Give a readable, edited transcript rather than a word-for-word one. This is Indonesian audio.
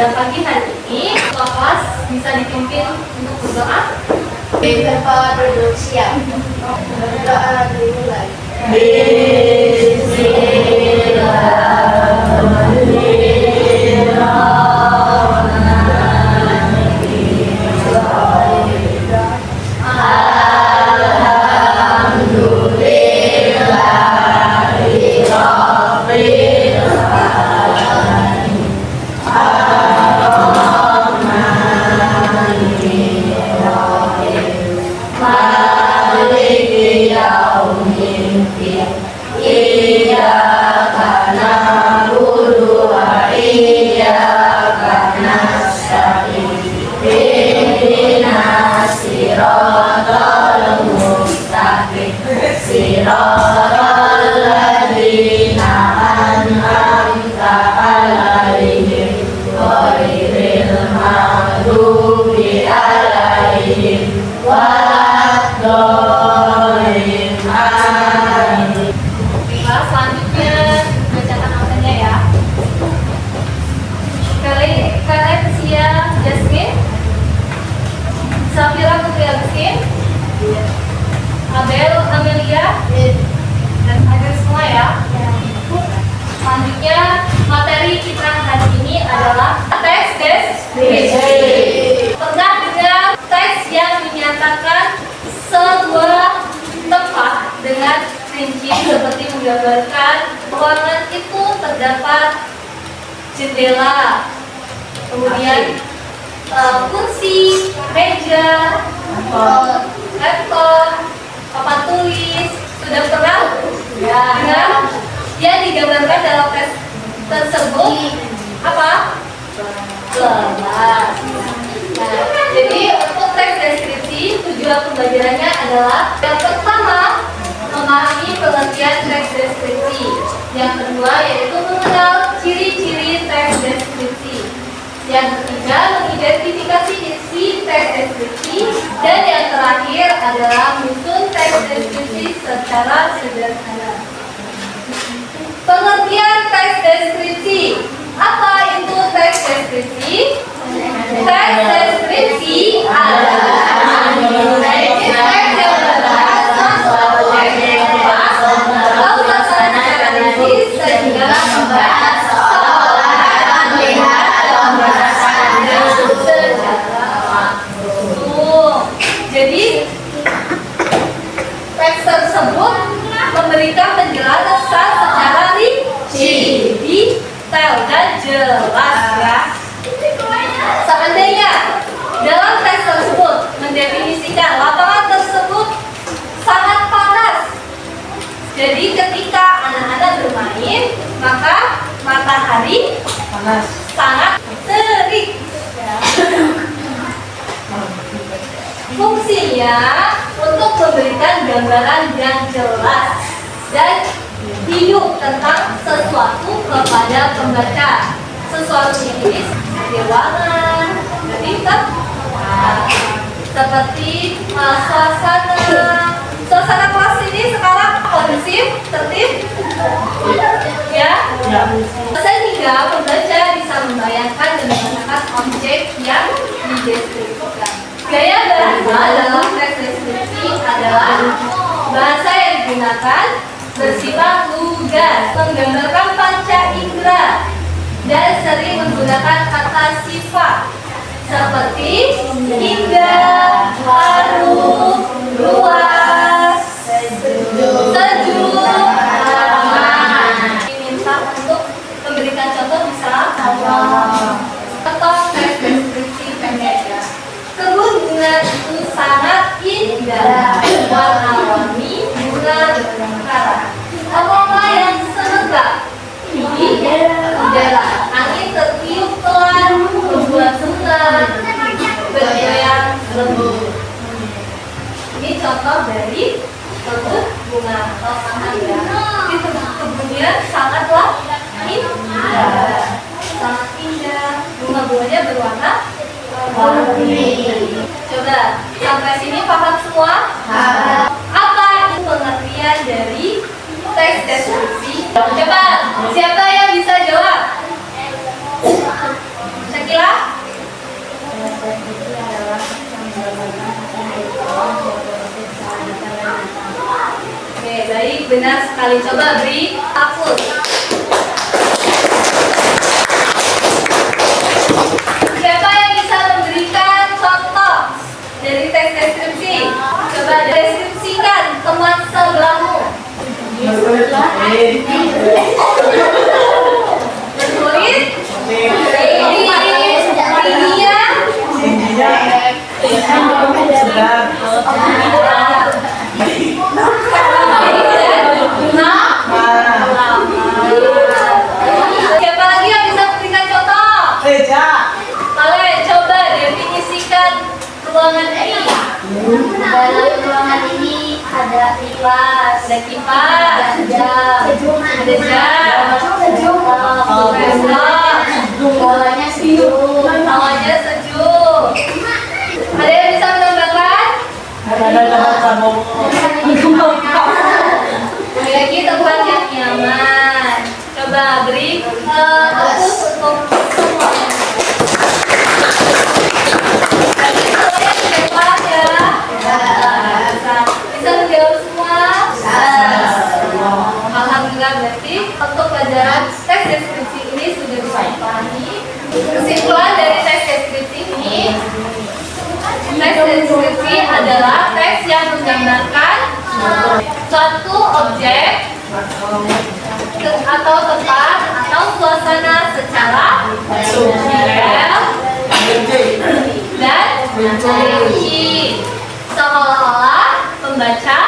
pada pagi hari ini kelas bisa dipimpin untuk berdoa. Bapak duduk siap. Berdoa dimulai. Selanjutnya bacakan angkanya ya. Valencia Jasmine, Safira Putri Agustin, Abel Amelia, dan hadir semua ya. Selanjutnya materi kita hari ini adalah teks deskripsi. Pernah dengar teks yang menyatakan sebuah tempat dengan rinci seperti menggambarkan ruangan itu terdapat jendela, kemudian kursi, meja, laptop, papan tulis. Sudah pernah dengar yang digambarkan dalam teks tersebut apa? Kelas. Nah, jadi untuk teks deskripsi tujuan pembelajarannya adalah yang pertama memahami pengertian teks deskripsi, yang kedua yaitu mengenal ciri-ciri teks deskripsi, yang ketiga mengidentifikasi isi teks deskripsi, dan yang terakhir adalah menyusun teks deskripsi secara sederhana. Pengertian teks deskripsi. Apa itu teks deskripsi? Teks deskripsi adalah teks yang membahas suatu aktivitas atau masalah secara rinci sehingga membahas seolah melihat atau merasakannya secara langsung. Jadi teks tersebut memberikan penjelasan secara rinci, detail dan jelas ya. Seandainya dalam teks tersebut mendefinisikan lapangan tersebut sangat panas, jadi ketika anak-anak bermain maka matahari panas sangat terik. Fungsinya untuk memberikan gambaran yang jelas dan hidup tentang sesuatu kepada pembaca. Sesuatu ini ruangan, jadi seperti suasana kelas ini sekarang kondusif, tertib, ya. Sehingga pembaca bisa membayangkan dan merasakan objek yang dideskripsikan. Gaya bahasa dalam teks deskripsi adalah bahasa yang digunakan bersifat lugas, menggambarkan panca indera, dan sering menggunakan kata sifat seperti indah, harum, luas, sejuk, aman. Diminta untuk memberikan contoh bisa contoh teks deskripsi pendek ya. Kebun bunga itu sangat indah, warna-warni bunga bermekaran, aroma yang semerbak di udara, angin tertiup pelan membuat bunga bergoyang lembut. Ini contoh dari kebun bunga atau taman ya. Di kebunnya sangatlah indah, sangat indah. Bunga-bunganya berwarna warni. Coba sampai sini paham semua? Apa itu pengertian dari teks deskripsi? Coba siapa yang bisa jawab? Syakila. benar sekali. Coba beri hapus. Siapa yang bisa memberikan contoh dari teks deskripsi? Coba deskripsikan teman sebelahmu. Berkulit, siapa lagi yang bisa memberikan contoh? Kalian coba definisikan ruangan ini. Dalam ruangan ini ada kipas, Ada kipas, ada jam, ada jam, bawahnya sejuk. hawanya sejuk. Ada yang bisa menambahkan? Memiliki tempat yang nyaman. Coba beri hapus untuk semuanya. Jadi semuanya hebat ya. Bisa menjawab semua? Alhamdulillah, berarti untuk pelajaran teks deskripsi ini sudah bisa dipahami. Kesimpulan dari teks deskripsi ini, teks deskripsi adalah teks yang menggambarkan suatu objek atau tempat atau suasana secara detail dan rinci, seolah-olah pembaca